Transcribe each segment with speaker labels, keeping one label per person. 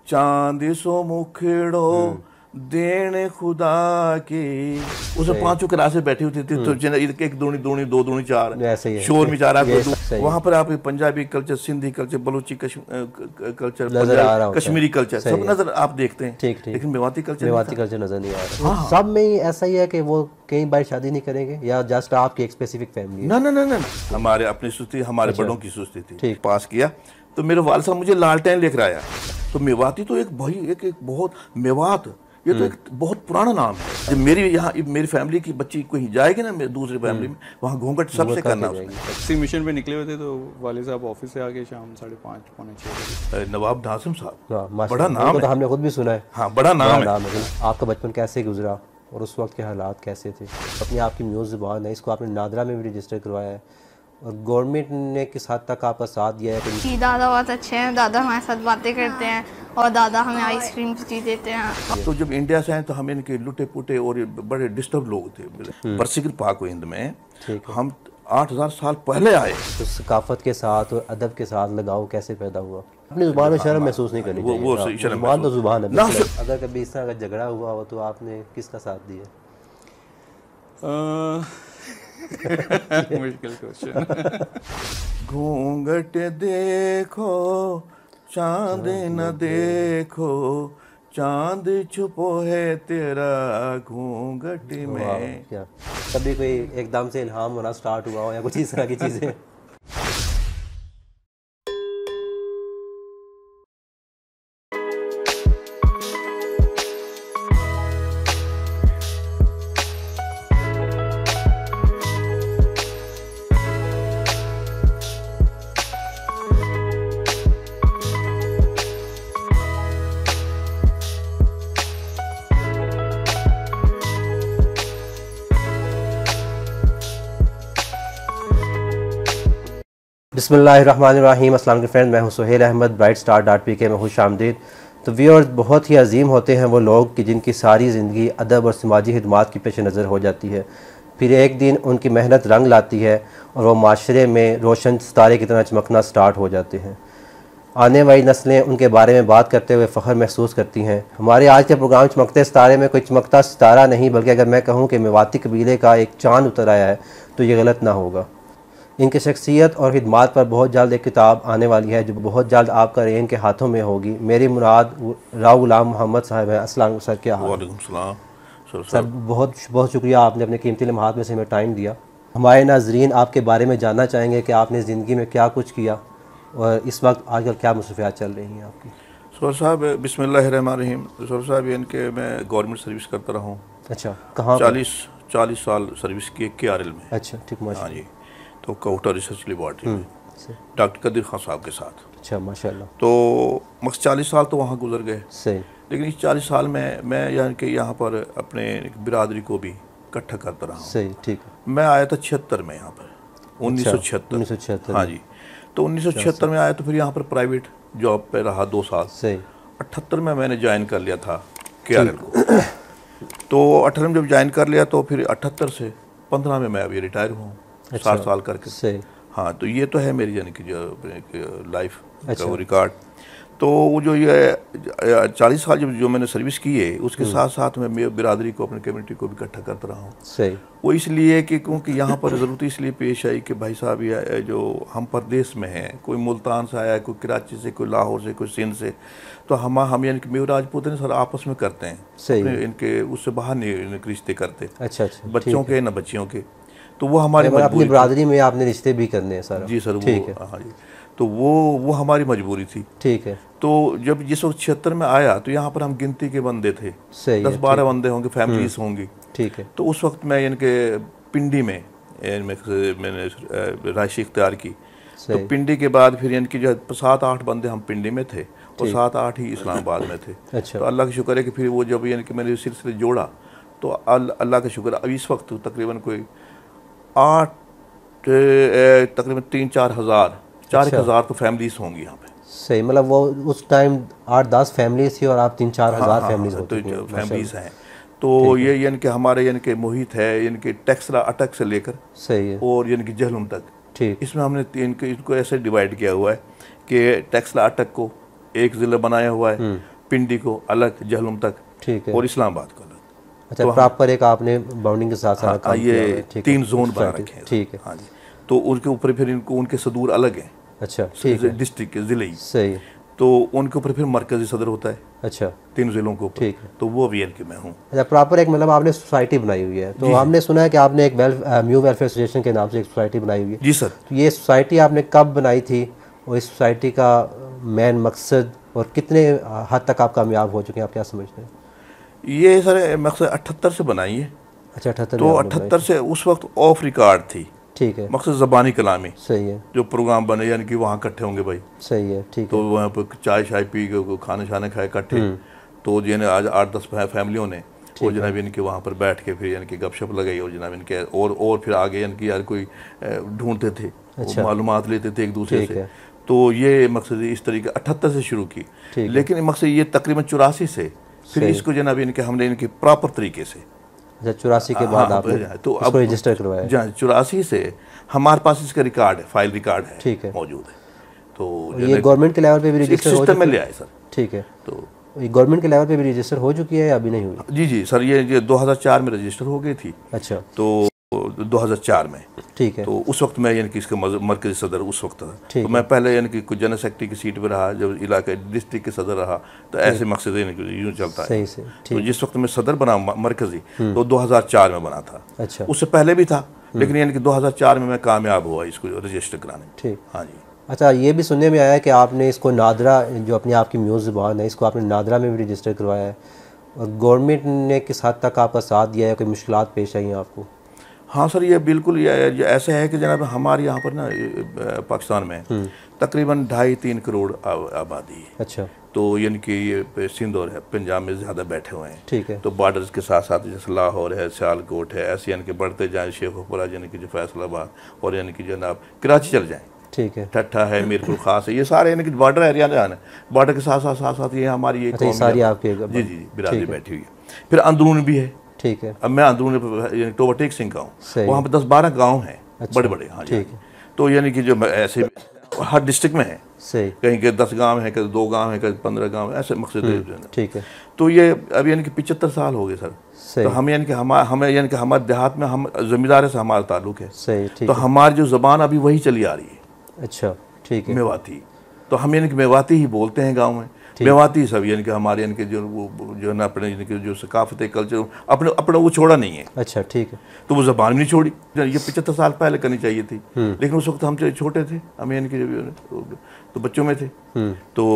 Speaker 1: चांद सो मुखड़ो देन खुदा की। उसमें पांचों क्लासें बैठी हुई थी, तो एक दूनी दूनी दो दूनी चार शोर में जा रहा है। वहाँ पर आप Punjabi culture, Sindhi culture, Balochi culture, Kashmiri culture सब नजर आप देखते हैं। लेकिन मेवाती कल्चर
Speaker 2: नजर नहीं आ रहा। सब में ही ऐसा ही है कि वो कई बार शादी नहीं करेंगे या जस्ट आपकी एक स्पेसिफिक फैमिली?
Speaker 1: ना, हमारे अपनी सुस्ती, हमारे बड़ों की सुस्ती थी। पास किया तो मेरे वालिद साहब मुझे लालटेन लेकर आया। तो मेवाती तो एक भाई एक बहुत मेवात, ये तो एक बहुत पुराना नाम है। जब मेरी यहाँ मेरी फैमिली की बच्ची कहीं जाएगी ना दूसरी फैमिली में, वहाँ घूंघट सबसे करना उसने।
Speaker 3: किसी मिशन पे निकले हुए थे तो वाले साहब ऑफिस से आके शाम 5:30 पौने 6
Speaker 1: नवाब नासिम साहब,
Speaker 2: बड़ा नाम है, तो हमने खुद भी सुना है।
Speaker 1: हाँ, बड़ा नाम है।
Speaker 2: आपका बचपन कैसे गुजरा और उस वक्त के हालात कैसे थे? अपनी आपकी म्यूज़ ज़ुबान है, इसको आपने नादरा में भी रजिस्टर करवाया है और गवर्नमेंट ने किस हद तक आपका साथ दिया है?
Speaker 4: कि दादा बहुत अच्छे हैं, दादा हमारे साथ बातें करते हैं और दादा हमें आइसक्रीम जी देते हैं।
Speaker 1: तो जब इंडिया से आए तो हम इनके लुटे पुटे और बड़े डिस्टर्ब लोग थे। बरसिगर पाक हिंद में हम 8000 साल पहले आए।
Speaker 2: तो सकाफत के साथ और अदब के साथ लगाव कैसे पैदा हुआ? अपनी जुबान में शर्म महसूस नहीं करनी चाहिए।
Speaker 1: वो
Speaker 2: जुबान तो जुबान है। अगर कभी इस तरह का झगड़ा हुआ हो तो आपने किसका साथ दिया?
Speaker 3: मुश्किल क्वेश्चन।
Speaker 1: घूंघट देखो चांद न देखो, चांद छुपो है तेरा घूंघट में।
Speaker 2: क्या कभी कोई एकदम से इल्हाम होना स्टार्ट हुआ हो या कुछ इस तरह की चीजें? बिस्मिल्लाहिर्रहमानिर्रहीम। अस्सलाम वालेकुम फ्रेंड, मैं हूं Suhail Ahmed, bright star .pk में खुश आमदीद। तो व्यूअर्स, बहुत ही अजीम होते हैं वो लोग कि जिनकी सारी ज़िंदगी अदब और समाजी खिदमात की पेश नज़र हो जाती है। फिर एक दिन उनकी मेहनत रंग लाती है और वो माशरे में रोशन सितारे की तरह चमकना स्टार्ट हो जाते हैं। आने वाली नस्लें उनके बारे में बात करते हुए फ़ख्र महसूस करती हैं। हमारे आज के प्रोग्राम चमकते सितारे में कोई चमकता सितारा नहीं, बल्कि अगर मैं कहूँ कि मेवाती कबीले का एक चाँद उतर आया है तो ये गलत ना होगा। इनकी शख्सियत और खिदमात पर बहुत जल्द एक किताब आने वाली है जो बहुत जल्द आपका रेन के हाथों में होगी। मेरी मुराद राव गुलाम मोहम्मद साहब है। अस्सलाम सर, क्या हाल?
Speaker 1: वालेकुम सलाम
Speaker 2: सर, बहुत बहुत शुक्रिया, आपने अपने कीमती लम्हात में से हमें टाइम दिया। हमारे नाजरीन आपके बारे में जानना चाहेंगे कि आपने ज़िंदगी में क्या कुछ किया और इस वक्त आजकल क्या मसरूफियात चल रही हैं आपकी?
Speaker 1: सर साहब, बिस्मिल्लाहिर्रहमानिर्रहीम। सर साहब, इनके मैं गवर्नमेंट सर्विस करता रहा हूँ।
Speaker 2: अच्छा, कहाँ?
Speaker 1: 40 साल सर्विस की KRL में।
Speaker 2: अच्छा, ठीक,
Speaker 1: हाँ जी। तो काउंटर रिसर्च लेबॉर्ट्री में डॉक्टर कदीर खान साहब के साथ।
Speaker 2: अच्छा, माशाल्लाह।
Speaker 1: तो मक्स 40 साल तो वहाँ गुजर गए।
Speaker 2: सही।
Speaker 1: लेकिन इस 40 साल में मैं यानी कि यहाँ पर अपने बिरादरी को भी इकट्ठा करता रहा हूँ।
Speaker 2: सही, ठीक है।
Speaker 1: मैं आया था 76 में यहाँ पर, 1976। हाँ जी। तो 1976 में आया तो फिर यहाँ पर प्राइवेट जॉब पे रहा 2 साल।
Speaker 2: सही।
Speaker 1: 78 में मैंने ज्वाइन कर लिया था KRL को। तो 18 में जब ज्वाइन कर लिया तो फिर 78 से 15 में मैं अभी रिटायर हुआ हूँ। 60 साल करके।
Speaker 2: सही।
Speaker 1: हाँ, तो ये तो है मेरी यानी कि जो लाइफ का वो रिकॉर्ड। तो वो जो ये 40 साल जो मैंने सर्विस की है उसके साथ साथ मैं मेरी बिरादरी को, अपनी कम्युनिटी को भी इकट्ठा करता रहा हूँ।
Speaker 2: सही।
Speaker 1: वो इसलिए कि क्योंकि यहाँ पर ज़रूरत इसलिए पेश आई कि भाई साहब ये जो हम प्रदेश में हैं, कोई मुल्तान से आया है, कोई कराची से, कोई लाहौर से, कोई सिंध से, तो हम यानी कि मेरे राजपूत सर आपस में करते हैं।
Speaker 2: सही।
Speaker 1: इनके उससे बाहर नहीं रिश्ते करते।
Speaker 2: अच्छा,
Speaker 1: बच्चों के न बच्चियों के। तो वो हमारी
Speaker 2: अपनी बरादरी में आपने रिश्ते भी करने हैं सर?
Speaker 1: जी सर, ठीक है। हाँ जी। तो वो हमारी मजबूरी थी।
Speaker 2: ठीक है।
Speaker 1: तो जब जिस वक्त 76 में आया तो यहाँ पर हम गिनती के बंदे थे। 10-12 बंदे होंगे, फैमिलीज होंगी।
Speaker 2: ठीक है।
Speaker 1: तो उस वक्त मैं इनके पिंडी में मैंने राशि इख्तियार की। तो पिंडी के बाद फिर इनकी जो 7-8 बंदे हम पिंडी में थे और 7-8 ही इस्लामाबाद में थे।
Speaker 2: अच्छा।
Speaker 1: तो अल्लाह का शुक्र है कि फिर वो जब यानी कि मैंने सिलसिले जोड़ा तो अल्लाह का शुक्र, अब इस वक्त तकरीबन कोई 8 तकरीबन 3-4 हज़ार 4,000 तो फैमिलीज होंगी यहाँ पे।
Speaker 2: सही, मतलब वो उस टाइम 8-10 फैमिलीज थी और आप 3-4 हज़ार फैमिलीज
Speaker 1: फैमिलीज हैं। तो ये यानी कि हमारे यानी कि मोहित है, यानी कि टेक्सला अटक से लेकर
Speaker 2: सही है
Speaker 1: और यानी कि जहलुम तक।
Speaker 2: ठीक।
Speaker 1: इसमें हमने इनको ऐसे डिवाइड किया हुआ है कि टेक्सला अटक को एक ज़िला बनाया हुआ है, पिंडी को अलग, जहलम तक,
Speaker 2: ठीक है,
Speaker 1: और इस्लामाबाद को अलग।
Speaker 2: अच्छा, तो प्रॉपर एक आपने बाउंडिंग के साथ साथ काम किया है,
Speaker 1: ये 3 जोन बना रखे हैं।
Speaker 2: ठीक है,
Speaker 1: हाँ जी। तो उनके ऊपर फिर इनको उनके सदूर अलग हैं।
Speaker 2: अच्छा, ठीक है,
Speaker 1: डिस्ट्रिक्ट के ज़िले,
Speaker 2: सही।
Speaker 1: तो उनके ऊपर फिर मरकजी सदर होता है।
Speaker 2: अच्छा,
Speaker 1: 3 जिलों के ऊपर,
Speaker 2: ठीक है।
Speaker 1: तो वो VNK में हूँ।
Speaker 2: अच्छा, प्रॉपर एक मतलब आपने सोसाइटी बनाई हुई है, तो हमने सुना है कि आपने एक न्यू वेलफेयर एसोसिएशन के नाम से एक सोसाइटी बनाई हुई है।
Speaker 1: जी सर।
Speaker 2: तो ये सोसाइटी आपने कब बनाई थी और इस सोसाइटी का मेन मकसद और कितने हद तक आप कामयाब हो चुके हैं, आप क्या समझते हैं?
Speaker 1: ये सर मकसद 78 से बनाई है।
Speaker 2: अच्छा, 78।
Speaker 1: तो 78 से उस वक्त ऑफ रिकॉर्ड थी।
Speaker 2: ठीक है,
Speaker 1: मकसद ज़बानी कलामी,
Speaker 2: सही है,
Speaker 1: जो प्रोग्राम बने यानी कि वहाँ इकट्ठे होंगे भाई,
Speaker 2: सही है, ठीक
Speaker 1: तो
Speaker 2: है,
Speaker 1: वहाँ पर चाय शाय पी के खाने शाने खाए इकट्ठे। तो यानी आज 8-10 फैमिलियों ने वो जनाब इनके वहाँ पर बैठ के फिर यानी कि गपशप लगाई, और जनाब इनके और फिर आगे यानी कि यार कोई ढूंढते थे, मालूमात लेते थे एक दूसरे से। तो ये मकसद इस तरीके 78 से शुरू की, लेकिन मकसद ये तकरीबन 84 से फिर इसको जनाब इनके हमने इनके प्रॉपर तरीके से
Speaker 2: 84 के बाद आपने
Speaker 1: तो
Speaker 2: अब रजिस्टर करवाया।
Speaker 1: 84 से हमारे पास इसका रिकॉर्ड है, फाइल रिकॉर्ड है,
Speaker 2: ठीक है,
Speaker 1: मौजूद है। तो
Speaker 2: ये गवर्नमेंट के लेवल पे भी रजिस्टर हो
Speaker 1: सिस्टम में ले आए सर।
Speaker 2: ठीक है,
Speaker 1: तो
Speaker 2: ये गवर्नमेंट के लेवल पे भी रजिस्टर हो चुकी है या अभी नहीं हुई?
Speaker 1: जी जी सर, ये 2004 में रजिस्टर हो गई थी।
Speaker 2: अच्छा,
Speaker 1: तो 2004 में,
Speaker 2: ठीक है,
Speaker 1: तो उस वक्त मैं यानी कि इसका मरकजी सदर उस वक्त था। तो मैं पहले यानी कि कुछ जनरल सेक्रेटरी की सीट पर रहा, जब इलाके डिस्ट्रिक्ट के सदर रहा, तो ऐसे मकसद यूँ चलता है।
Speaker 2: सही से,
Speaker 1: तो जिस वक्त मैं सदर बना मरकजी, तो 2004 में बना था।
Speaker 2: अच्छा,
Speaker 1: उससे पहले भी था, लेकिन यानी कि 2004 में मैं कामयाब हुआ इसको रजिस्टर कराने।
Speaker 2: ठीक,
Speaker 1: हाँ जी।
Speaker 2: अच्छा, ये भी सुनने में आया है कि आपने इसको नादरा, जो अपनी आपकी म्यूज़ ज़बान है, इसको आपने नादरा में भी रजिस्टर करवाया है, और गवर्नमेंट ने किस हद तक आपका साथ दिया है, कोई मुश्किलात पेश आई हैं आपको?
Speaker 1: हाँ सर, ये बिल्कुल ये ऐसा है कि जनाब हमारे यहाँ पर ना पाकिस्तान में तकरीबन 2.5-3 करोड़ आबादी है।
Speaker 2: अच्छा,
Speaker 1: तो यानी कि ये सिंध और है पंजाब में ज़्यादा बैठे हुए हैं।
Speaker 2: ठीक है,
Speaker 1: तो बॉर्डर्स के साथ साथ जैसे लाहौर है, सियालकोट है, ऐसे यानी कि बढ़ते जाएँ शेखोपुरा, यानी कि जो फैसलाबाद, और यानी कि जनाब कराची चल जाएँ,
Speaker 2: ठीक है,
Speaker 1: ठट्ठा है, मीरपुर खास है, ये सारे यानी कि बॉर्डर एरिया है। बॉर्डर के साथ साथ ये हमारी ये
Speaker 2: अच्छा, सारी आपकी
Speaker 1: जी जी बिरादरी बैठी हुई है। फिर अंदरून भी है।
Speaker 2: ठीक है,
Speaker 1: अब मैं अंदरून टोबरटेक सिंह का हूँ, वहाँ पर 10-12 गाँव हैं, बड़े बड़े। हाँ जी। तो यानी कि जो ऐसे हर डिस्ट्रिक्ट में है,
Speaker 2: सही,
Speaker 1: कहीं के 10 गांव है, कहीं 2 गांव है, कहीं 15 गांव है, ऐसे मकसद।
Speaker 2: ठीक है,
Speaker 1: तो ये अब यानी कि 75 साल हो गए सर। तो हम यानी कि हमें यानी कि हमारे देहात में हम जमींदार से हमारा ताल्लुक है।
Speaker 2: सही, ठीक
Speaker 1: तो
Speaker 2: है,
Speaker 1: हमारी जो ज़बान अभी वही चली आ रही है।
Speaker 2: अच्छा, ठीक है,
Speaker 1: मेवाती। तो हम यानी कि मेवाती ही बोलते हैं गाँव में, मेवाती सब यानी कि हमारे यानी कि जो है ना अपने यानी कि जो सकाफत कल्चर अपने वो छोड़ा नहीं है।
Speaker 2: अच्छा, ठीक है,
Speaker 1: तो वो ज़बान भी नहीं छोड़ी। ये 75 साल पहले करनी चाहिए थी, लेकिन उस वक्त हम छोटे थे, हम यानी कि तो बच्चों में थे। तो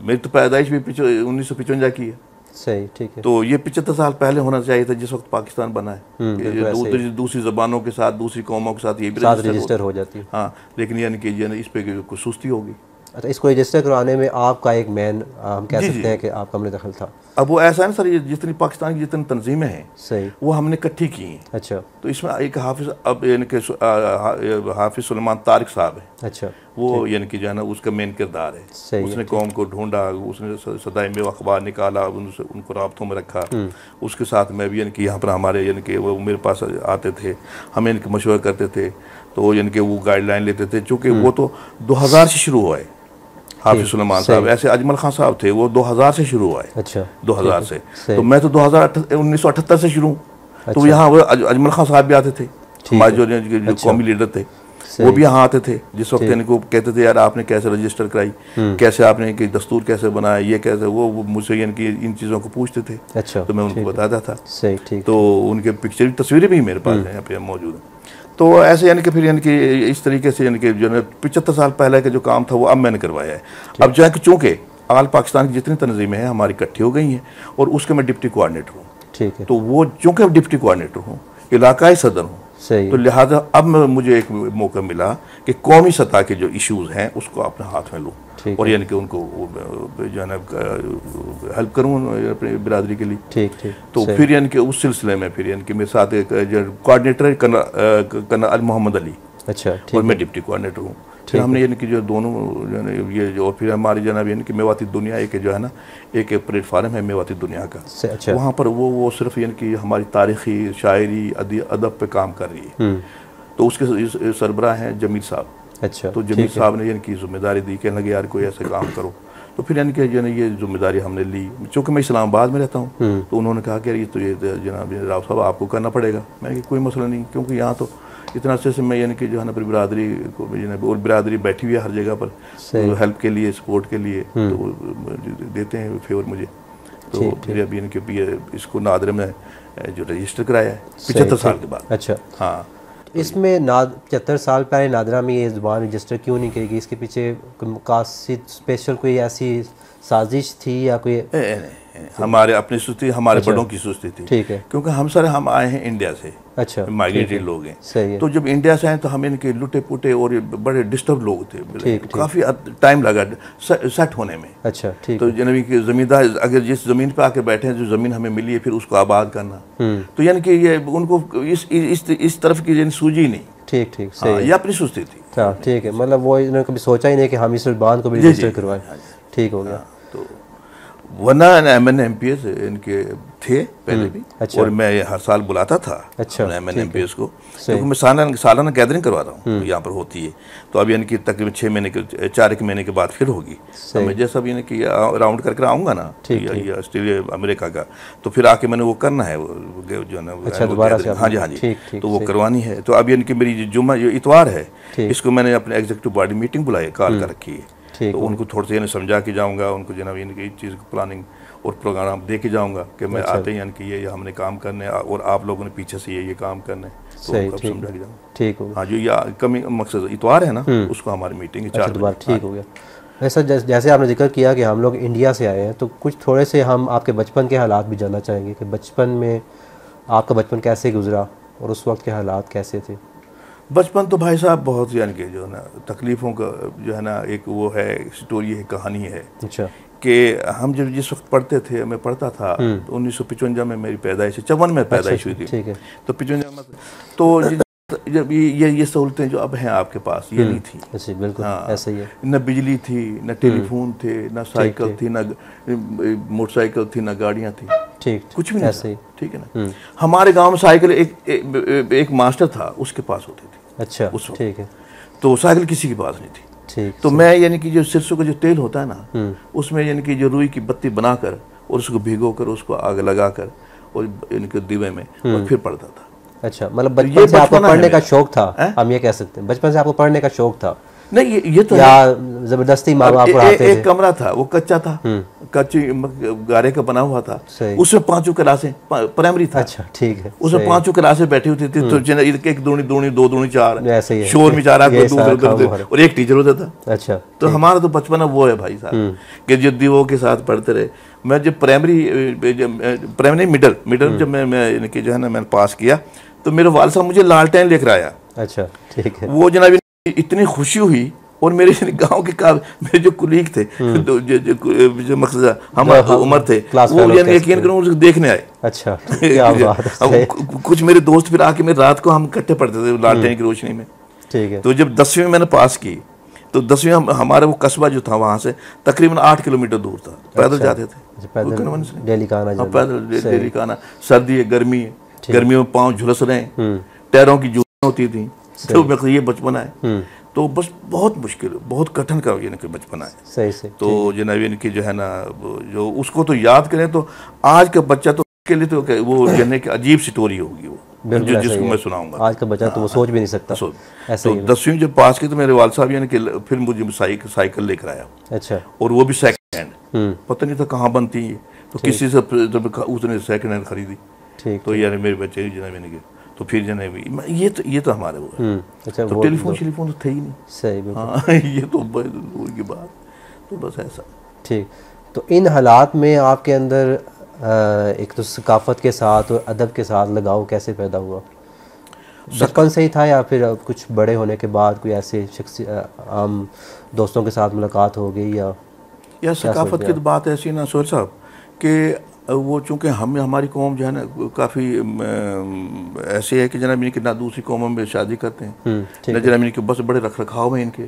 Speaker 1: मेरी तो पैदाइश भी 1955 की है।
Speaker 2: सही, ठीक है,
Speaker 1: तो ये 75 साल पहले होना चाहिए था जिस वक्त पाकिस्तान बना है। दूसरी ज़बानों के साथ, दूसरी कौमों के साथ ये भी
Speaker 2: रजिस्टर हो जाती है।
Speaker 1: हाँ, लेकिन यानी कि इस पे कुछ सुस्ती होगी।
Speaker 2: अच्छा, इसको रजिस्टर करवाने में आपका एक मेन हम कह सकते हैं कि आपका हमने दखल था।
Speaker 1: अब वो ऐसा है ना सर, ये जितनी पाकिस्तान की जितनी तंजीमें हैं,
Speaker 2: सही,
Speaker 1: वो हमने इकट्ठी की हैं।
Speaker 2: अच्छा,
Speaker 1: तो इसमें एक हाफिज, अब यानी कि हाफिज सुलेमान तारिक साहब है।
Speaker 2: अच्छा,
Speaker 1: वो यानी कि जो है ना उसका मेन किरदार है। उसने कौम को ढूंढा, उसने सदाई में अखबार निकाला, उनको राब्तों में रखा। उसके साथ मैं भी यानी कि यहाँ पर हमारे यानी कि वो मेरे पास आते थे, हम यानी कि मशवरा करते थे, तो यानी कि वो गाइडलाइन लेते थे। चूँकि वो तो 2000 से शुरू हुआ है। हाफिज सुलेमान साहब, ऐसे अजमल खान साहब थे, वो 2000 से शुरू हुआ है।
Speaker 2: अच्छा,
Speaker 1: 2000 से। तो मैं तो 1978 से शुरू हूँ। तो यहाँ वो अजमल खान साहब भी आते थे, हमारे जो कौमी लीडर थे, वो भी यहाँ आते थे। जिस वक्त इनको कहते थे यार आपने कैसे रजिस्टर कराई, कैसे आपने कि दस्तूर कैसे बनाया, ये कैसे, वो मुझसे यानी कि इन चीज़ों को पूछते थे।
Speaker 2: अच्छा,
Speaker 1: तो मैं उनको बताता था।
Speaker 2: सही, ठीक।
Speaker 1: तो उनके पिक्चर तस्वीरें भी मेरे पास यहाँ पे मौजूद हैं। तो ऐसे यानी कि फिर यानी कि इस तरीके से यानी कि जो है 75 साल पहले का जो काम था वो अब मैंने करवाया है। अब जो है कि चूँकि आल पाकिस्तान की जितनी तंजीमें हैं हमारी इकट्ठी हो गई हैं, और उसके मैं डिप्टी कोऑर्डिनेटर हूँ।
Speaker 2: ठीक है।
Speaker 1: तो वो चूँकि डिप्टी कोऑर्डिनेटर हूँ, इलाकाई सदर हूँ, तो लिहाजा अब मुझे एक मौका मिला कि कौमी सतह के जो इश्यूज़ हैं उसको अपने हाथ में लूँ, और यानी कि उनको जो है ना हेल्प करूँ अपनी बिरादरी के लिए।
Speaker 2: ठीक ठीक।
Speaker 1: तो फिर यानी कि उस सिलसिले में फिर यानी कि मेरे साथ एक जो कोऑर्डिनेटर है कर्नल मोहम्मद अली।
Speaker 2: अच्छा,
Speaker 1: और मैं डिप्टी कोऑर्डिनेटर हूँ। फिर हमने यानी कि जो दोनों ये जो फिर हमारी जनाब यानी कि मेवाती दुनिया एक जो है ना एक प्लेटफार्म है मेवाती दुनिया का।
Speaker 2: अच्छा।
Speaker 1: वहाँ पर वो सिर्फ यानी कि हमारी तारीख़ी शायरी अदब पे काम कर रही है। तो उसके सरबराह हैं जमील साहब।
Speaker 2: अच्छा।
Speaker 1: तो जमील साहब ने यानी कि जिम्मेदारी दी, कहने लगे यार कोई ऐसा काम करो। तो तो फिर यानी कि जो है ये जिम्मेदारी हमने ली। चूँकि मैं इस्लामाबाद में रहता हूँ तो उन्होंने कहा कि ये तो ये जनाब राव साहब आपको करना पड़ेगा। मैंने कहा कोई मसला नहीं, क्योंकि यहाँ तो इतना अच्छे से मैं यानी कि जो है ना फिर बिरादरी को और बिरादरी बैठी हुई है हर जगह पर हेल्प के लिए, सपोर्ट के लिए, तो वो देते हैं फेवर मुझे। तो फिर अभी यानी इसको नादरे में जो रजिस्टर कराया है 75 साल के बाद।
Speaker 2: अच्छा,
Speaker 1: हाँ।
Speaker 2: इसमें 75 साल पहले नादरा में ये ज़ुबान रजिस्टर क्यों नहीं करेगी? इसके पीछे कोई मकासद स्पेशल कोई ऐसी साजिश थी या कोई?
Speaker 1: हमारे अपनी सुस्ती, हमारे बड़ों की सुस्ती थी।
Speaker 2: ठीक है।
Speaker 1: क्योंकि हम आए हैं इंडिया से।
Speaker 2: अच्छा,
Speaker 1: माइग्रेटरी लोग हैं।
Speaker 2: सही है।
Speaker 1: तो जब इंडिया से आए तो हम इनके लुटे पुटे और बड़े डिस्टर्ब लोग थे, काफ़ी टाइम लगा सेट होने में।
Speaker 2: अच्छा, ठीक।
Speaker 1: तो यानी कि ज़मींदार अगर जिस ज़मीन पे आके बैठे हैं, जो ज़मीन हमें मिली है, फिर उसको आबाद करना, तो यानी कि ये उनको इस तरफ की सूझी नहीं।
Speaker 2: ठीक ठीक, सही।
Speaker 1: ये अपनी सुस्ती थी।
Speaker 2: हाँ, ठीक है। मतलब वो इन्होंने कभी सोचा ही नहीं कि हम इस ज़ुबान को भी रजिस्टर करवाएं। ठीक हो गया।
Speaker 1: तो वरना MNMPS इनके थे पहले भी। अच्छा। और मैं हर साल बुलाता था।
Speaker 2: अच्छा,
Speaker 1: MNMPS को, क्योंकि मैं सालाना गैदरिंग करवाता हूँ, यहाँ पर होती है। तो अब यानी कि तकरीबन 6 महीने के 4 महीने के बाद फिर होगी। तो मैं जैसा भी यानी कि राउंड करके आऊँगा ना ऑस्ट्रेलिया अमेरिका का, तो फिर आके मैंने वो करना है, जो है ना।
Speaker 2: अच्छा, दोबारा से?
Speaker 1: हाँ जी, हाँ जी। तो वो करवानी है। तो अब यानी कि मेरी जुम्मा जो इतवार है, इसको मैंने अपने एग्जीक्यूटिव बॉडी मीटिंग बुलाई, कॉल कर रखी है। तो उनको थोड़ा सा समझा के जाऊंगा, उनको जनाब यानी इस चीज़ को प्लानिंग और प्रोग्राम दे के जाऊंगा कि मैं आते ही यानी कि ये हमने काम करने और आप लोगों ने पीछे से ये काम करने, तो उनको समझा के जाऊँगा।
Speaker 2: ठीक हो।
Speaker 1: हाँ, जो ये कमी मकसद इतवार है ना, उसको हमारी मीटिंग 4 बजे।
Speaker 2: ठीक हो गया। वैसे जैसे आपने जिक्र किया कि हम लोग इंडिया से आए हैं, तो कुछ थोड़े से हम आपके बचपन के हालात भी जानना चाहेंगे कि बचपन में आपका बचपन कैसे गुजरा और उस वक्त के हालात कैसे थे?
Speaker 1: बचपन तो भाई साहब बहुत यानी कि जो है ना तकलीफ़ों का जो है ना एक वो है, स्टोरी है, कहानी है। अच्छा। कि हम जब जिस वक्त पढ़ते थे, मैं पढ़ता था, तो 1955 में मेरी पैदाइश, 54 में पैदाइश हुई थी।
Speaker 2: ठीक है।
Speaker 1: तो 55 में तो जब ये सहूलतें जो अब हैं आपके पास, ये नहीं थी।
Speaker 2: अच्छा, बिल्कुल। हाँ, ऐसा ही है।
Speaker 1: न बिजली थी, न टेलीफोन थे, न साइकिल थी, न मोटरसाइकिल थी, न गाड़ियाँ थी। ठीक, कुछ भी नहीं। ठीक है ना। हमारे गांव में साइकिल एक मास्टर था, उसके पास होती थी।
Speaker 2: अच्छा, ठीक है।
Speaker 1: तो साइकिल किसी के पास नहीं थी। ठीक। तो मैं यानी कि जो सरसों का जो तेल होता है ना, उसमें यानी कि जो रुई की बत्ती बनाकर और उसको भिगो कर उसको आग लगाकर और इनके दीवे में और फिर पढ़ता था। अच्छा, मतलब बचपन से आपको पढ़ने का शौक था, हम ये कह सकते हैं। बचपन से आपको पढ़ने का शौक था? नहीं, ये तो या जबरदस्ती माँ बाप पढ़ाते थे? एक कमरा था, वो कच्चा था, कच्ची गारे का बना हुआ था, उसमें 5 क्लासें, प्राइमरी था। अच्छा, ठीक है। उसमें 5 क्लासें बैठी होती थी। तो एक दूनी 2 दूनी 4 शोर में 4 और एक टीचर होता था। अच्छा। तो हमारा तो बचपन वो है भाई साहब कि जो दीवों के साथ पढ़ते रहे। मैं जब प्राइमरी मिडल जब मैं जो है ना मैंने पास किया, तो मेरे वाल साहब मुझे लालटेन लेकर आया। अच्छा, ठीक है। वो जनाब इतनी खुशी हुई, और मेरे गांव के मेरे जो कुलीग थे, जो मकसद हम उम्र थे, वो यकीन करो उसको देखने आए। अच्छा, क्या बात है। कुछ मेरे दोस्त फिर आके मेरे रात को हम इकट्ठे पढ़ते थे लालटेन की रोशनी में। ठीक है। तो जब 10वीं में मैंने पास की, तो 10वीं हमारा वो कस्बा जो था वहाँ से तकरीबन 8 किलोमीटर दूर था। पैदल जाते थे, डेली का आना। सर्दी है, गर्मी है, गर्मियों में पाँव झुलस रहे हैं, टायरों की जूतियाँ होती थी। तो ये बचपन है। तो बस बहुत मुश्किल, बहुत कठिन का ये बचपन है। सही से। तो जनाब इनकी जो है ना, जो उसको तो याद करें तो आज का बच्चा तो के लिए तो वो कहने की अजीब स्टोरी होगी वो, जिसको मैं सुनाऊंगा। आज का बच्चा तो वो सोच भी नहीं सकता। तो 10वीं जब पास की तो मेरे वाल साहब यानी कि फिर मुझे साइकिल लेकर आया। अच्छा। और वो भी सेकंड हैंड, पता नहीं था कहाँ बनती है, तो किसी से उसने सेकंड हैंड खरीदी। तो यानी मेरे बच्चे जनाब इनके, तो फिर जनाब ये तो हमारे वो है। अच्छा, तो टेलीफोन तो थे ही नहीं। सही। हाँ, ये तो दूर की बात। तो बस ऐसा। ठीक। तो इन हालात में आपके अंदर एक तो सकाफत के साथ और अदब के साथ लगाव कैसे पैदा हुआ? बचपन से ही था या फिर कुछ बड़े होने के बाद कोई ऐसे शख्सी आम दोस्तों के साथ मुलाकात हो गई? या सकाफत की तो बात ऐसी ना सोर साहब कि वो चूँकि हमारी कौम जो है ना काफ़ी ऐसे है कि जनाब इनकी ना दूसरी कौमों में शादी करते हैं, ना जनाब इनके बस बड़े रख रखाव है इनके,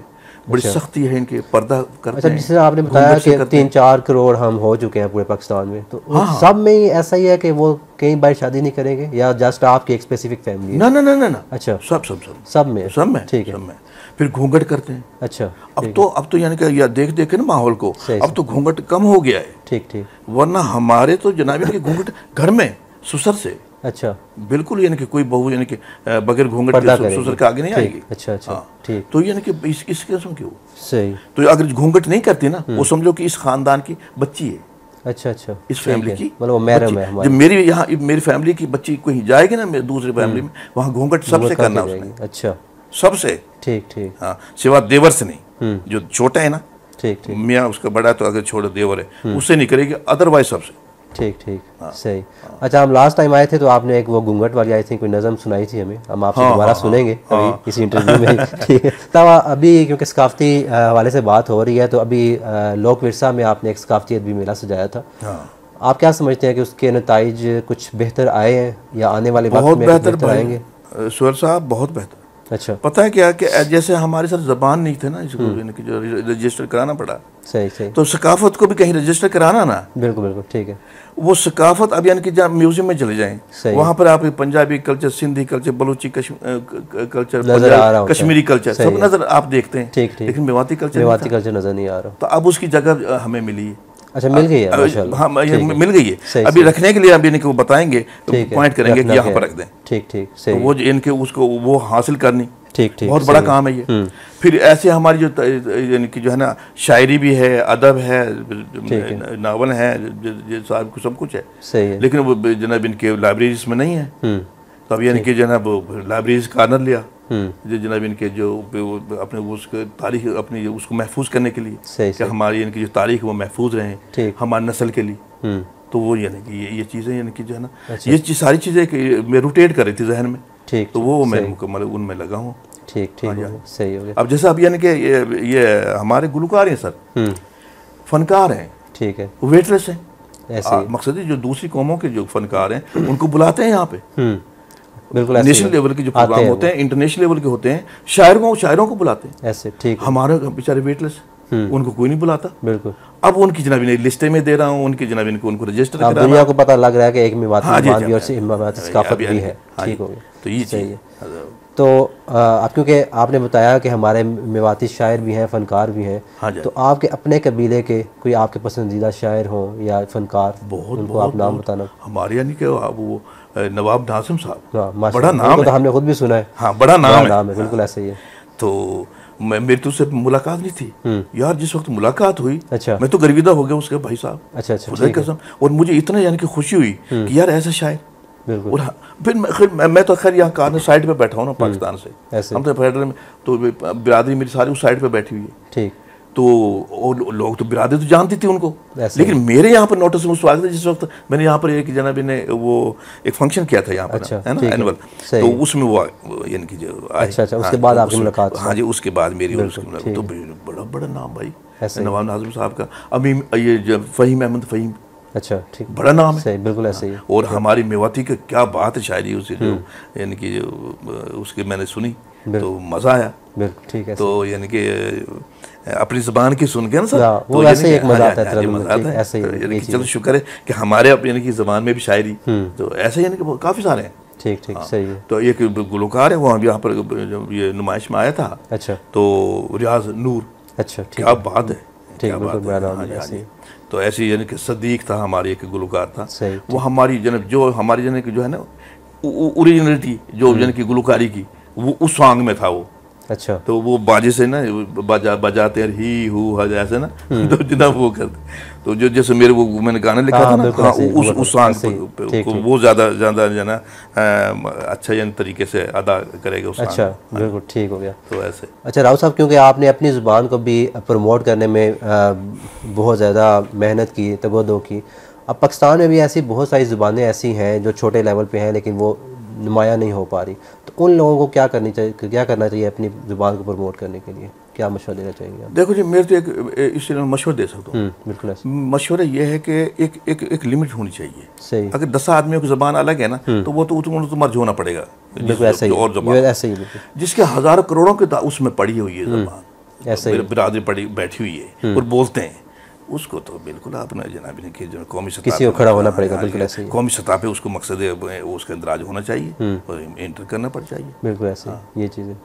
Speaker 1: बड़ी सख्ती है इनके, पर्दा करते हैं। जैसे आपने बताया कि 3-4 करोड़ हम हो चुके हैं पूरे पाकिस्तान में, तो सब में ही ऐसा ही है कि वो कई बार शादी नहीं करेंगे या जस्ट आपकी एक स्पेसिफिक फैमिली? ना। अच्छा, सब में ठीक है। फिर घूंघट करते हैं।
Speaker 2: अच्छा,
Speaker 1: अब तो यानी कि या देख देख के ना माहौल को, अब तो घूंघट कम हो गया है।
Speaker 2: ठीक ठीक।
Speaker 1: वरना हमारे तो जनाब के घूंघट घर में ससुर से,
Speaker 2: अच्छा,
Speaker 1: बिल्कुल यानी कि कोई बहू यानी कि बगैर घूंघट के ससुर के आगे नहीं आएगी।
Speaker 2: अच्छा अच्छा, ठीक।
Speaker 1: तो यानी कि इस किस्म की हो
Speaker 2: सही।
Speaker 1: तो अगर घूंघट नहीं करती ना, वो समझो कि इस खानदान की बच्ची है।
Speaker 2: अच्छा अच्छा,
Speaker 1: इस फैमिली की,
Speaker 2: मतलब महरम है हमारी।
Speaker 1: जब मेरी यहाँ मेरी फैमिली की बच्ची कहीं जाएगी ना मेरे दूसरी फैमिली में, वहाँ घूंघट सबसे करना उसने।
Speaker 2: अच्छा,
Speaker 1: सबसे।
Speaker 2: ठीक ठीक।
Speaker 1: हाँ, सिवा देवर से नहीं, जो छोटा है ना,
Speaker 2: ठीक ठीक,
Speaker 1: मियाँ उसका बड़ा है, तो अगर छोटा देवर है उससे नहीं करेगी, अदरवाइज सबसे।
Speaker 2: ठीक ठीक, सही। अच्छा, हम लास्ट टाइम आए थे तो आपने एक वो घूंघट वाली आई थी कोई नज़म सुनाई थी हमें, हम आपसे दोबारा सुनेंगे अभी इसी इंटरव्यू में। ठीक है, तब अभी क्योंकि सकाफती हवाले से बात हो रही है, तो अभी लोक विरसा में आपने एक सकाफती अदबी मेला सजाया था। आप क्या समझते हैं कि उसके नताइज कुछ बेहतर आए हैं या आने वाले वक्त में बेहतर आएंगे?
Speaker 1: सुहेल साहब, बहुत बेहतर।
Speaker 2: अच्छा,
Speaker 1: पता है क्या कि जैसे हमारे साथ ज़बान नहीं थे ना, इसको इनकी जो रजिस्टर कराना पड़ा।
Speaker 2: सही सही।
Speaker 1: तो सकाफत को भी कहीं रजिस्टर कराना ना।
Speaker 2: बिल्कुल बिल्कुल, ठीक है।
Speaker 1: वो सकाफत अब यानी कि जब म्यूजियम में चले जाएं, वहाँ पर आप Punjabi culture, Sindhi culture, Balochi culture, Kashmiri culture सब नजर आप देखते हैं।
Speaker 2: ठीक ठीक।
Speaker 1: लेकिन मेवाती कल्चर
Speaker 2: नजर नहीं आ रहा।
Speaker 1: तो अब उसकी जगह हमें मिली है।
Speaker 2: अच्छा, मिल गई है माशाल्लाह।
Speaker 1: हाँ, मिल गई है। अभी रखने के लिए अभी इनको बताएंगे, पॉइंट करेंगे कि यहाँ पर रख दें।
Speaker 2: ठीक ठीक, सही।
Speaker 1: वो इनके उसको वो हासिल करनी,
Speaker 2: ठीक ठीक,
Speaker 1: बहुत बड़ा काम है ये। फिर ऐसे हमारी जो यानी कि जो है ना, शायरी भी है, अदब है, नावल है, सब कुछ है।
Speaker 2: सही है।
Speaker 1: लेकिन वो जनाब इनके लाइब्रेरीज में नहीं है। तो अब यानी कि जनाब लाइब्रेरीज कार्नर लिया जनाब इनके जो अपने उसके तारीख अपनी उसको महफूज करने के लिए, कि हमारी इनकी जो तारीख वो महफूज रहे हमारी नस्ल के लिए। तो वो यानी कि ये चीज़ें यानी कि जो है ना, ये सारी चीज़ें मैं रोटेट कर रही थी जहन में। ठीक, तो वो मैं मुकम्मल उनमें लगा हूँ।
Speaker 2: ठीक ठीक, सही हो गया।
Speaker 1: अब जैसे अब यानी कि ये हमारे गुलकार हैं सर, फनकार हैं, ठीक है, वेटलेस हैं। मकसद है जो दूसरी कौमों के जो फनकार हैं उनको बुलाते हैं यहाँ पे, बिल्कुल नेशनल लेवल के जो प्रोग्राम होते हैं, इंटरनेशनल लेवल के होते हैं, शायरों को बुलाते हैं ऐसे। ठीक, हमारे बेचारे वेटलेस, उनको कोई नहीं बुलाता। बिल्कुल। अब उनकी जनाब लिस्टें में दे रहा हूँ, उनकी जनाब उनको रजिस्टर करा रहा हूं। दुनिया को पता लग रहा है कि एक मेवाती भी और सकाफत भी है। ठीक हो गया, तो ये सही है। तो आप क्योंकि आपने बताया कि हमारे मेवाती शायर भी हैं, फनकार भी हैं, तो आपके अपने कबीले के कोई आपके पसंदीदा शायर हों या फनकार, उनको आप नाम बताना। हमारे यानी कि वो नवाब नाजिम साहब, बड़ा नाम है, हमने खुद भी सुना है। हाँ, बड़ा नाम है, बिल्कुल ऐसा ही है। तो मेरी तो उससे मुलाकात नहीं थी यार, जिस वक्त मुलाकात हुई, अच्छा, मैं तो गर्विदा हो गया उसके भाई साहब। अच्छा अच्छा, खुदा की कसम। और मुझे इतना यानी कि खुशी हुई कि यार ऐसा शायर। और फिर मैं तो खैर यहाँ कार साइड पे बैठा हूँ ना, पाकिस्तान से हम तो फेडरल में, तो बिरादरी मेरी सारी उस साइड पे बैठी हुई है। ठीक। तो और लोग तो बिरादरी तो जानती थी उनको, लेकिन मेरे यहाँ पर नोटिस उस वक्त, जिस वक्त मैंने यहाँ पर एक जनाब ने वो एक फंक्शन किया था यहाँ पर, है ना, एनुअल, तो उसमें वो यानी कि जो अच्छा अच्छा, उसके बाद आपकी मुलाकात। हाँ जी, उसके बाद मेरी तो बड़ा बड़ा नाम भाई नवाब नाजिम साहब का। अभी ये फ़हीम अहमद फ़हीम, अच्छा ठीक, बड़ा नाम है, बिल्कुल ऐसे ही। और हमारी मेवाती का क्या बात है शायरी उससे, जो यानी कि उसके मैंने सुनी तो मज़ा आया। बिल्कुल ठीक है। तो यानी कि अपनी ज़बान की सुन के ना सर, वो ऐसे एक मज़ा आता है, ऐसे ही। चलो शुक्र है कि हमारे यानी कि ज़बान में भी शायरी, तो ऐसे यानी कि काफ़ी सारे हैं। ठीक ठीक, सही है। तो एक गुलकार है, वहाँ यहाँ पर ये नुमाइश में आया था। अच्छा। तो रियाज नूर, अच्छा, क्या बात है, ठीक, बिल्कुल। तो ऐसी यानी कि सदीक था हमारी, एक गुलकार था, वो हमारी जो हमारी यानी कि जो है ना ओरिजिनलिटी जो यानी कि गुलकारी की, वो उस सॉन्ग में था वो। अच्छा। तो वो बाजे से ना बजाते हैं ही हु ऐसे ना, तो जितना वो करते, तो जो जैसे मेरे वो मैंने गाना लिखा था ना, उस सॉन्ग को वो ज़्यादा जो ना अच्छा यानी तरीके से अदा करेगा उस। अच्छा, बिल्कुल ठीक हो गया। तो ऐसे। अच्छा राव साहब, क्योंकि आपने अपनी ज़ुबान को भी प्रमोट करने में बहुत ज़्यादा मेहनत की, तगोदो की, अब पाकिस्तान में भी ऐसी बहुत सारी ज़ुबानें ऐसी हैं जो छोटे लेवल पे हैं लेकिन वो नुमाया नहीं हो पा रही, तो उन लोगों को क्या करना चाहिए अपनी ज़ुबान को प्रमोट करने के लिए, क्या मशवरा देना चाहिए? देखो जी, मेरे तो एक इससे मशवरा दे सकता हूँ। बिल्कुल ऐसे। मशवरा ये है कि एक लिमिट होनी चाहिए। सही। अगर 10 आदमियों की ज़बान अलग है ना, तो वो तो मर्ज होना पड़ेगा। बिल्कुल ऐसे ही। और ज़बान ऐसे ही, जिसके हज़ारों करोड़ों के उसमें पड़ी हुई है ज़बान, ऐसे बिरादरी पड़ी बैठी हुई है और बोलते हैं, उसको तो बिल्कुल अपना जनाब ने कि जो कौमी सतह किसी को खड़ा होना पड़ेगा। बिल्कुल ऐसे ही। कौमी सतह पे उसको मकसद उसका इंदराज होना चाहिए और एंटर करना पड़ चाहिए। बिल्कुल ऐसे ये चीज़ें।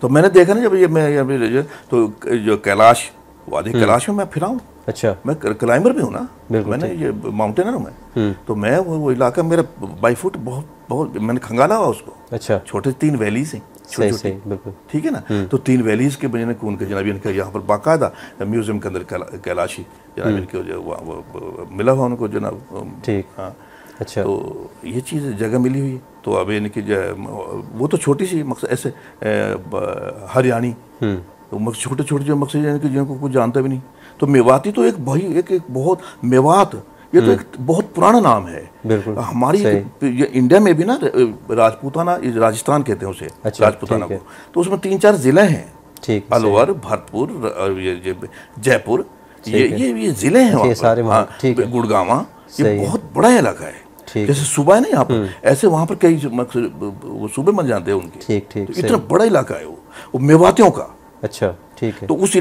Speaker 1: तो मैंने देखा ना जब मैं तो जो कैलाश वादी कैलाश में मैं फिरा हूँ।
Speaker 2: अच्छा।
Speaker 1: मैं क्लाइंबर भी हूँ ना, मैंने ये माउंटेनर हूँ मैं। तो मैं वो इलाका मेरा बाई फुट बहुत मैंने खंगाला हुआ उसको।
Speaker 2: अच्छा।
Speaker 1: छोटे 3 वैलीज हैं,
Speaker 2: सही बिल्कुल
Speaker 1: ठीक है ना। तो 3 वैलीज के बजाय उनके जनाब इनका यहाँ पर बाकायदा म्यूजियम के अंदर कैलाशी जनाब इनके जो मिला हुआ उनको जनाब।
Speaker 2: ठीक।
Speaker 1: हाँ।
Speaker 2: अच्छा।
Speaker 1: तो ये चीज़ जगह मिली हुई है। तो अब इनकी वो तो छोटी सी मकसद ऐसे हरियाणी, तो छोटे छोटे जो मकसद यानी कि जिनको कुछ जानता भी नहीं। तो मेवाती तो एक भाई एक बहुत मेवात, ये तो एक बहुत पुराना नाम है।
Speaker 2: बिल्कुल।
Speaker 1: हमारी ये इंडिया में भी ना राजपूताना, राजस्थान कहते हैं उसे। अच्छा, राजपूताना को। तो उसमें 3-4 जिले हैं।
Speaker 2: ठीक।
Speaker 1: अलवर, भरतपुर और ये जयपुर, ये जिले हैं वहाँ पर। गुड़गावा, ये बहुत बड़ा इलाका है। जैसे सूबा है ना यहाँ पर, ऐसे वहाँ पर कई सूबे बन जाते हैं उनके।
Speaker 2: ठीक।
Speaker 1: इतना बड़ा इलाका है वो मेवातियों का।
Speaker 2: अच्छा, ठीक है।
Speaker 1: तो उस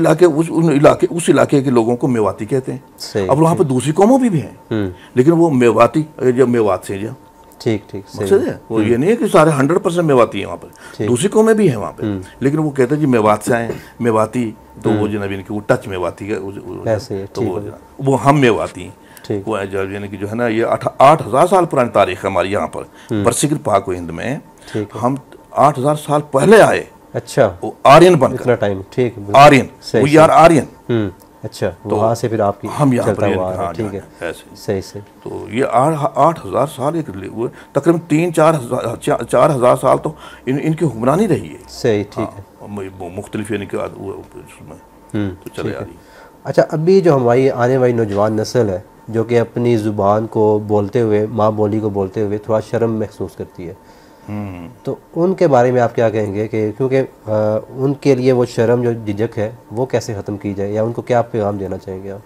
Speaker 1: इलाके के लोगों को मेवाती कहते हैं। अब वहाँ पर दूसरी कौमों भी हैं, लेकिन वो मेवाती जब मेवात से जो
Speaker 2: ठीक
Speaker 1: मकसद है वो ये नहीं है कि सारे 100% मेवाती हैं वहाँ पर। दूसरी कौमें भी हैं वहाँ पे, लेकिन वो कहते हैं जी मेवात से आए मेवाती, तो वो जनाब इनकी वो टच मेवाती है, तो वो हम मेवाती हैं। वो यानी कि जो है ना ये 8,000 साल पुरानी तारीख है हमारी यहाँ पर बरसिगर पाक हिंद में। हम 8,000 साल पहले आए।
Speaker 2: अच्छा।
Speaker 1: वो आर्यन बनकर
Speaker 2: इतना टाइम। ठीक।
Speaker 1: Aryan, we are Aryan.
Speaker 2: अच्छा। तो वहाँ से फिर आपकी
Speaker 1: हम यहाँ पर।
Speaker 2: हाँ, ठीक है। सही।
Speaker 1: तो ये 8,000 साल एक तकरीबन 3-4 साल तो इनकी हुक्मरानी रही है।
Speaker 2: सही। ठीक है।
Speaker 1: मुख्तलिफ यानी कि तो चले आ रही।
Speaker 2: अच्छा, अभी जो हमारी आने वाली नौजवान नस्ल है जो कि अपनी ज़ुबान को बोलते हुए, माँ बोली को बोलते हुए थोड़ा शर्म महसूस करती है, तो उनके बारे में आप क्या कहेंगे कि क्योंकि उनके लिए वो शर्म जो झिझक है वो कैसे ख़त्म की जाए, या उनको क्या पैगाम देना चाहेंगे आप?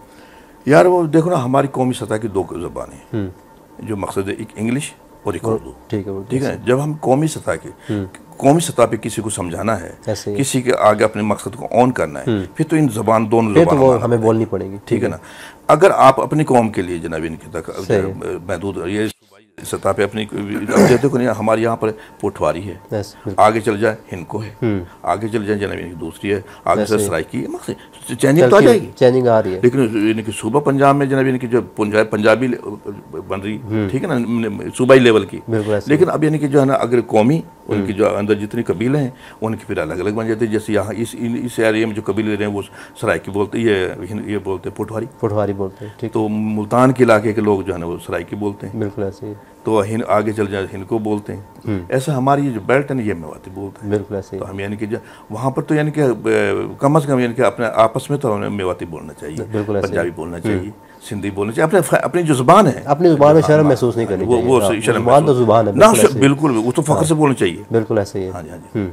Speaker 1: यार वो देखो ना, हमारी कौमी सतह की 2 ज़बानें हैं जो मकसद है, एक इंग्लिश और एक उर्दू। ठीक है। जब हम कौमी सतह पे किसी को समझाना है, किसी के आगे अपने मकसद को ऑन करना है, फिर तो इन दोनों ज़बान
Speaker 2: हमें बोलनी पड़ेगी।
Speaker 1: ठीक है ना। अगर आप अपनी कौम के लिए जनाब इनकी तक महदूद ये सतह पे अपनी देखो नहीं, हमारे यहाँ पर पोठवारी है, आगे चल जाए हिनको है, आगे चल जाए जनाब इनकी दूसरी है, आगे से सराइकी है, चेंजिंग तो आ जाएगी,
Speaker 2: चेंजिंग आ रही है।
Speaker 1: लेकिन इनकी सूबा पंजाब में जनाब इनकी जो पंजाबी बन रही, ठीक है ना, सूबाई लेवल की। लेकिन अब यानी कि जो है ना, अगर कौमी उनकी जो अंदर जितनी कबीले हैं उनकी फिर अलग अलग बन जाती है। जैसे यहाँ इस एरिया में जो कबीले रहे हैं वो सराइकी बोलते, ये बोलते हैं पोठवारी
Speaker 2: बोलते हैं।
Speaker 1: तो मुल्तान के इलाके के लोग जो है ना वो सराइकी बोलते हैं।
Speaker 2: बिल्कुल ऐसे ही।
Speaker 1: तो आगे चल जाए हिनको बोलते हैं। ऐसा हमारी जो बेल्ट है ना ये मेवाती बोलते हैं।
Speaker 2: बिल्कुल ऐसे ही।
Speaker 1: तो हम यानी कि वहाँ पर तो यानी कि कम से कम यानी कि अपने आपस में तो हमें मेवाती बोलना चाहिए, पंजाबी बोलना चाहिए, सिंधी बोलना चाहिए, अपनी जो जुबान है,
Speaker 2: अपनी जुबान में शर्म महसूस नहीं करनी चाहिए।
Speaker 1: वो शर्म
Speaker 2: तो जुबान है
Speaker 1: ना, बिल्कुल वो तो फख्र से बोलना चाहिए।
Speaker 2: बिल्कुल ऐसे ही है।
Speaker 1: हाँ जी।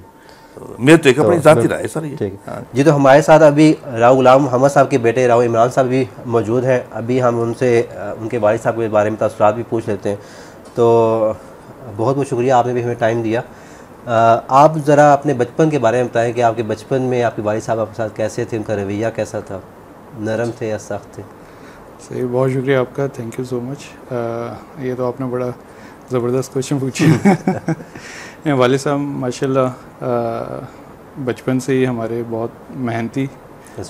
Speaker 1: मेरे तो एक अपनी जाती राय सर ये।
Speaker 2: ठीक है जी। तो हमारे साथ अभी राव गुलाम मोहम्मद साहब के बेटे राव इमरान साहब भी मौजूद हैं। अभी हम उनसे उनके वालिद साहब के बारे में तसव्वुरात भी पूछ लेते हैं। तो बहुत बहुत शुक्रिया, आपने भी हमें टाइम दिया। आप ज़रा अपने बचपन के बारे में बताएं कि आपके बचपन में आपके वालिद साहब आपके साथ कैसे थे, उनका रवैया कैसा था, नरम थे या सख्त थे?
Speaker 3: सही, बहुत शुक्रिया आपका, थैंक यू सो मच। ये तो आपने बड़ा ज़बरदस्त क्वेश्चन पूछा। वालिद साहब माशाल्लाह बचपन से ही हमारे बहुत मेहनती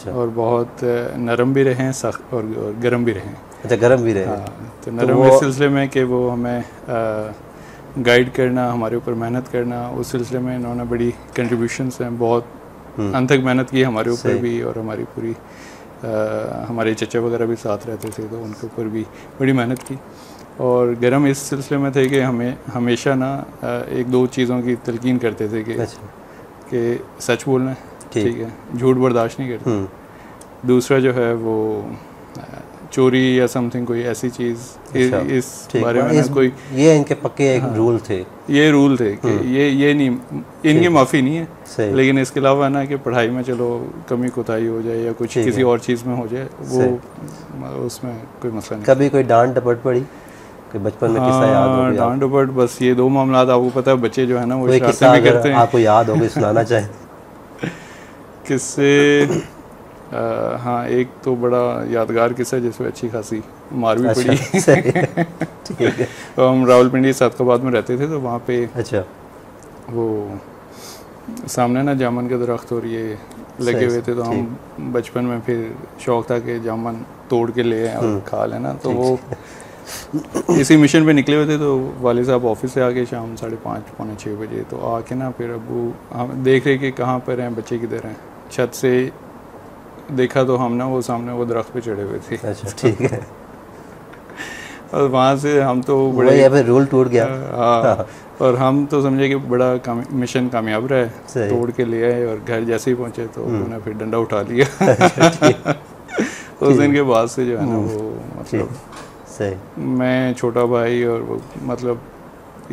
Speaker 3: और बहुत नरम भी रहे हैं, सख्त और गर्म भी रहे हैं।
Speaker 2: अच्छा, गर्म भी रहे।
Speaker 3: हाँ, तो नरम इस सिलसिले में कि वो हमें गाइड करना, हमारे ऊपर मेहनत करना, उस सिलसिले में इन्होंने बड़ी कंट्रीब्यूशंस हैं, बहुत अनथक मेहनत की हमारे ऊपर भी, और हमारी पूरी हमारे चचा वगैरह भी साथ रहते थे तो उनके ऊपर भी बड़ी मेहनत की। और गर्म इस सिलसिले में थे कि हमें हमेशा ना 1-2 चीज़ों की तलकीन करते थे कि सच बोलना है, ठीक है, झूठ बर्दाश्त नहीं करते। दूसरा जो है वो चोरी या समथिंग कोई ऐसी चीज़, इस बारे में कोई,
Speaker 2: ये इनके पक्के एक रूल थे।
Speaker 3: ये रूल थे कि ये नहीं, इनकी माफ़ी नहीं है, लेकिन इसके अलावा ना कि पढ़ाई में चलो कमी कोताही हो जाए या कुछ किसी और चीज़ में हो जाए, वो उसमें कोई मसला नहीं।
Speaker 2: कभी कोई डांट डपट पड़ी कि बचपन में किस्सा याद हो?
Speaker 3: डांट डपट बस ये 2 मामला आपको पता है, बच्चे जो है ना वो शरारतें भी करते हैं।
Speaker 2: आपको याद हो कोई सुनाना चाहे?
Speaker 3: किससे? हाँ, एक तो बड़ा यादगार किस्सा जिसमें अच्छी खासी मार भी पड़ी। ठीक है। तो हम रावलपिंडी सादकाबाद में रहते थे, तो वहाँ पे
Speaker 2: अच्छा
Speaker 3: वो सामने ना जामुन के दरख्त और ये लगे हुए थे, तो हम बचपन में फिर शौक था कि जामुन तोड़ के ले आए और खा लेना। तो वो इसी मिशन पे निकले हुए थे। तो वाले साहब ऑफिस से आके शाम 5:30 पौने 6 बजे तो आके ना फिर अबू हम देख रहे कि कहाँ पर हैं बच्चे, किधर हैं। छत से देखा तो हम ना वो सामने वो दरख्त पे चढ़े हुए थे।
Speaker 2: अच्छा ठीक है।
Speaker 3: और वहाँ से हम तो बड़े
Speaker 2: रूल टूट गया।
Speaker 3: हाँ, और हम तो समझे कि बड़ा मिशन कामयाब रहा है, तोड़ के ले आए। और घर जैसे ही पहुँचे तो उन्होंने फिर डंडा उठा लिया। उस दिन के बाद से जो है ना वो मतलब मैं छोटा भाई और वो मतलब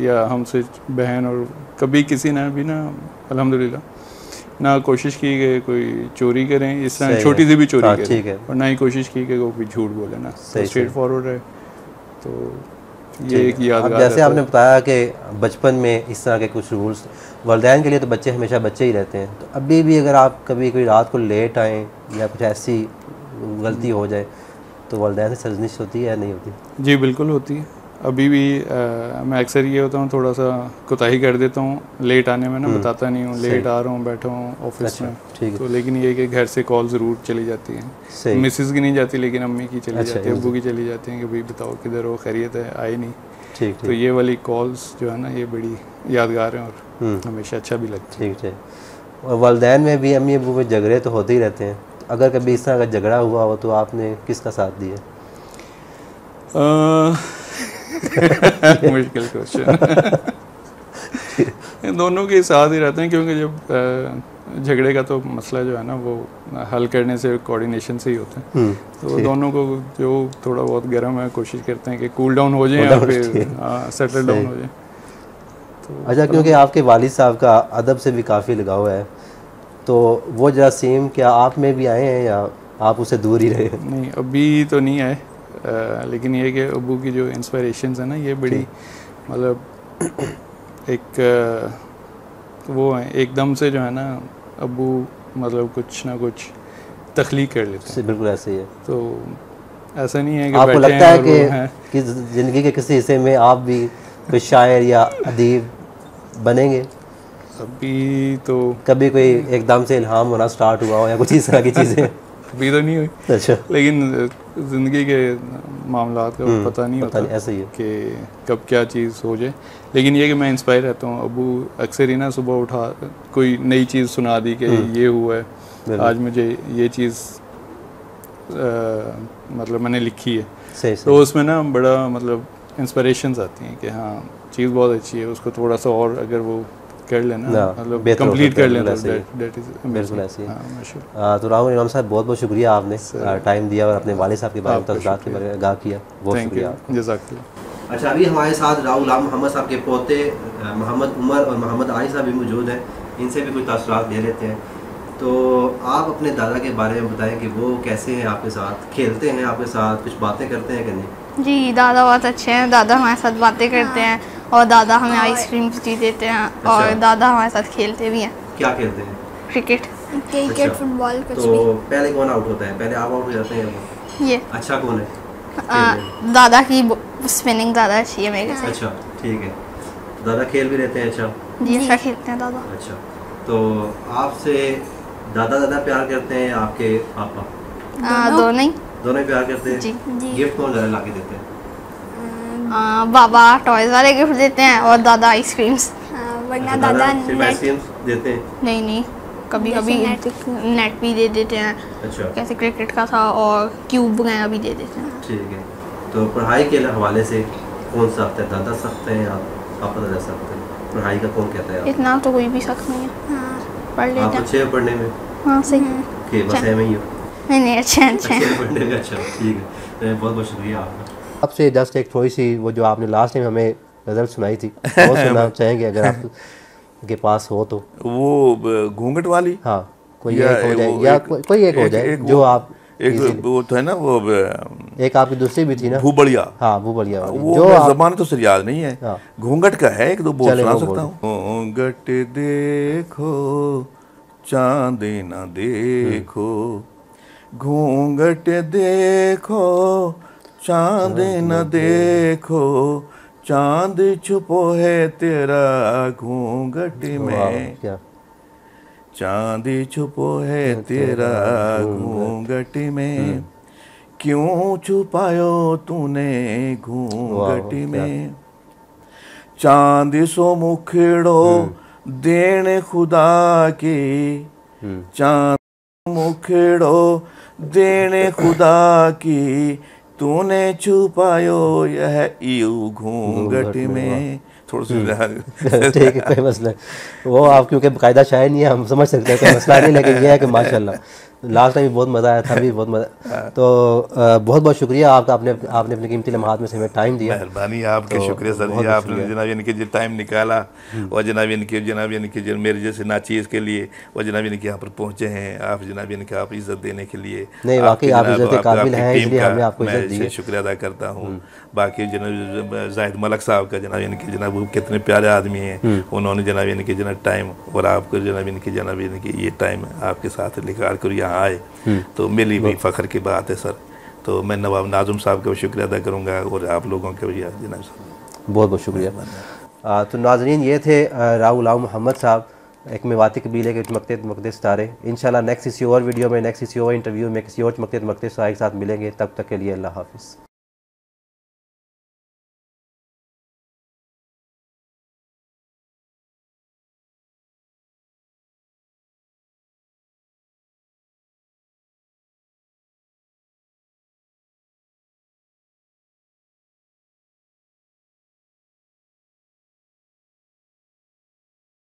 Speaker 3: या हमसे बहन, और कभी किसी ने भी ना अल्हम्दुलिल्लाह ना कोशिश की कि कोई चोरी करें, इस तरह छोटी सी भी चोरी करें, और ना ही कोशिश की कि कोई झूठ बोले ना, स्ट्रेट फॉरवर्ड है। तो ये एक यादगार।
Speaker 2: जैसे आपने बताया कि बचपन में इस तरह के कुछ रूल्स वालिदैन के लिए तो बच्चे हमेशा बच्चे ही रहते हैं, तो अभी भी अगर आप कभी कोई रात को लेट आएँ या कुछ ऐसी गलती हो जाए तो वालिदैन से सरजनिश होती है या नहीं होती?
Speaker 3: जी बिल्कुल होती है। अभी भी मैं अक्सर ये होता हूँ, थोड़ा सा कोताही कर देता हूँ लेट आने में ना, बताता नहीं हूँ लेट आ रहा हूँ, बैठा हूँ ऑफिस में। तो लेकिन ये कि घर से कॉल ज़रूर चली जाती है, मिसेस की नहीं जाती लेकिन अम्मी की चली जाती है, अब्बू की चली जाती हैं कि भाई बताओ किधर हो, खैरियत है, आए नहीं। तो ये वाली कॉल्स जो है ना ये बड़ी यादगार हैं और हमेशा अच्छा भी लगता है।
Speaker 2: ठीक। और वालिदैन में भी अम्मी अब्बू में झगड़े तो होते ही रहते हैं, अगर कभी इस तरह का झगड़ा हुआ हो तो आपने किसका साथ दिया?
Speaker 3: मुश्किल क्वेश्चन। दोनों के साथ ही रहते हैं, क्योंकि जब झगड़े का तो मसला जो है ना वो हल करने से कोऑर्डिनेशन से ही होता है। तो दोनों को जो थोड़ा बहुत गर्म है कोशिश करते हैं कि कूल डाउन हो जाए या फिर सेटल डाउन हो जाए। तो
Speaker 2: अच्छा, क्योंकि आपके वालिद साहब का अदब से भी काफ़ी लगाव है, तो वो जरा सेम क्या आप में भी आए हैं या आप उससे दूर ही रहे?
Speaker 3: नहीं अभी तो नहीं आए, लेकिन ये कि अब्बू की जो इंस्पिरेशंस है ना ये बड़ी मतलब एक वो है, एकदम से जो है ना अब्बू मतलब कुछ ना कुछ तख्लीक कर लेते हैं।
Speaker 2: बिल्कुल ऐसे ही है।
Speaker 3: तो ऐसा नहीं है कि
Speaker 2: आपको लगता है कि ज़िंदगी के किसी हिस्से में आप भी कोई शायर या अदीब बनेंगे?
Speaker 3: अभी तो
Speaker 2: कभी कोई एकदम से इल्हाम होना स्टार्ट हुआ हो या कुछ इस तरह की चीज़ें?
Speaker 3: अभी तो नहीं हुई।
Speaker 2: अच्छा।
Speaker 3: लेकिन ज़िंदगी के मामलात का पता नहीं होता
Speaker 2: ऐसा ही है
Speaker 3: कि कब क्या चीज़ हो जाए। लेकिन ये कि मैं इंस्पायर रहता हूँ। अबू अक्सर ही ना सुबह उठा कोई नई चीज़ सुना दी कि ये हुआ है आज, मुझे ये चीज़ मतलब मैंने लिखी है।
Speaker 2: सही।
Speaker 3: तो उसमें ना बड़ा मतलब इंस्पिरेशंस आती हैं कि हाँ चीज़ बहुत अच्छी है, उसको थोड़ा सा और अगर वो कर लेना मतलब कंप्लीट कर लेना,
Speaker 2: बिल्कुल ऐसे ही। तो राहुल इमाम साहब बहुत बहुत शुक्रिया, आपने टाइम दिया और अपने वालिद साहब के बारे में तफसीलात के बारे में आगाह किया, बहुत शुक्रिया।
Speaker 3: जज़ाकल्लाह।
Speaker 2: अच्छा, अभी हमारे साथ राहुल गुलाम मोहम्मद साहब के पोते मोहम्मद उमर और मोहम्मद आइश साहब भी मौजूद हैं, इनसे भी कुछ तासुरात ले लेते हैं। तो आप अपने दादा के बारे में बताएं कि वो कैसे हैं, आपके साथ खेलते हैं, आपके साथ कुछ बातें करते हैं कि नहीं?
Speaker 4: जी दादा बहुत अच्छे हैं, दादा हमारे साथ बातें करते हैं और दादा हमें आइसक्रीम जी देते हैं। अच्छा। और दादा हमारे साथ खेलते भी हैं।
Speaker 2: क्या खेलते हैं?
Speaker 4: क्रिकेट,
Speaker 5: फुटबॉल कुछ
Speaker 2: तो भी। पहले कौन आउट होता है? पहले आप आउट हो जाते हैं?
Speaker 4: ये
Speaker 2: अच्छा कौन है?
Speaker 4: दादा की स्पिनिंग ज़्यादा अच्छी है मेरे से।
Speaker 2: अच्छा ठीक है, दादा खेल भी रहते हैं? अच्छा
Speaker 4: जी अच्छा खेलते हैं दादा।
Speaker 2: अच्छा, तो आपसे दादा प्यार करते हैं आपके पापा? दोनों ही प्यार करते हैं।
Speaker 4: जी।
Speaker 2: गिफ्ट कौन ज़्यादा ला के देते हैं?
Speaker 4: बाबा टॉयज वाले गिफ्ट देते हैं और दादा आइसक्रीम्स।
Speaker 5: वरना दादा
Speaker 2: आइसक्रीम्स देते हैं?
Speaker 4: नहीं कभी कभी नेट भी दे देते हैं।
Speaker 2: अच्छा।
Speaker 4: कैसे क्रिकेट का था और क्यूब वगैरह भी दे देते हैं।
Speaker 2: ठीक है, तो पढ़ाई के हवाले से कौन सा सख्त है, दादा सख्त है या पापा ज़्यादा सख्त है? पढ़ाई का कौन कहता है?
Speaker 4: इतना तो कोई भी सख्त नहीं है, पढ़ लेते हैं।
Speaker 2: आप अच्छे हैं पढ़ने में?
Speaker 4: हाँ सही।
Speaker 2: कि बस ऐसे ही हो?
Speaker 4: नहीं अच्छे हैं
Speaker 2: पढ़ने में। अच्छा ठीक है, बहुत बहुत शुक्रिया आपका। आपसे जस्ट एक थोड़ी सी वो जो आपने लास्ट टाइम हमें नज़र सुनाई थी वो सुनना चाहेंगे अगर आपके पास हो तो?
Speaker 1: वो घूंघट वाली?
Speaker 2: हाँ, कोई एक हो जाए या कोई एक हो जाए जो आप
Speaker 1: एक वो तो है ना, वो
Speaker 2: एक आपकी दूसरी भी थी ना,
Speaker 1: भूबड़िया।
Speaker 2: हाँ भूबड़िया,
Speaker 1: वो ज़बान तो सर याद नहीं है। घूंघट का है, एक दो बोल सुना सकता हूँ। घूंघट देखो चांदी ना देखो, घूंघट देखो चांद न देखो, चांद छुपो है तेरा घूंघट में। चांदी छुपो है तेरा घूंघट में, क्यों छुपायो तूने घूंघट में। चांद सो मुखड़ो देन खुदा की, चांद मुखड़ो देन खुदा की, तूने छुपायो यह यूं घूंघट में। थोड़ा सा
Speaker 2: ठीक है, कोई मसला नहीं। वो आप क्योंकि बाकायदा शायर नहीं है, हम समझ सकते हैं, कोई मसला नहीं। लेकिन ये है कि माशाल्लाह लास्ट टाइम भी बहुत मज़ा आया था, भी बहुत मज़ा। तो बहुत बहुत शुक्रिया आपका, आपने अपने कीमती लम्हात में से हमें टाइम दिया।
Speaker 1: मेहरबानी आपकी, शुक्रिया सर जी, आपने जनाब इनके जो टाइम निकाला और जनाब इनके मेरे जैसे नाचीज़ के लिए वो जनाब इनके यहाँ पर पहुँचे हैं। आप जनाब इनके आप इज़्ज़त देने के लिए,
Speaker 2: नहीं वाकई आप इज़्ज़त के काबिल हैं, इसलिए हमने आपको इज़्ज़त दी है।
Speaker 1: शुक्रिया अदा करता हूँ। बाकी जनाब जाहिद मलक साहब का, जनाब इनके जनाब वो कितने प्यारे आदमी हैं, उन्होंने जनाब इनके जनाब टाइम और आपको जनाब इनके ये टाइम आपके साथ निकाल कर यहाँ आए, तो मेरी भी फ़ख्र की बात है सर। तो मैं नवाब नाज़ुम साहब का शुक्रिया अदा करूँगा और आप लोगों के भी जनाब साहब
Speaker 2: बहुत बहुत शुक्रिया। तो नाज़रीन ये थे राहुल मोहम्मद साहब, एक मेवाती कबीले के चमकते सितारे। इंशाल्लाह नेक्स्ट किसी और वीडियो में, नेक्स्ट किसी और इंटरव्यू में, किसी और चमकते सितारे के साथ मिलेंगे। तब तक के लिए अल्लाह हाफ़िज़।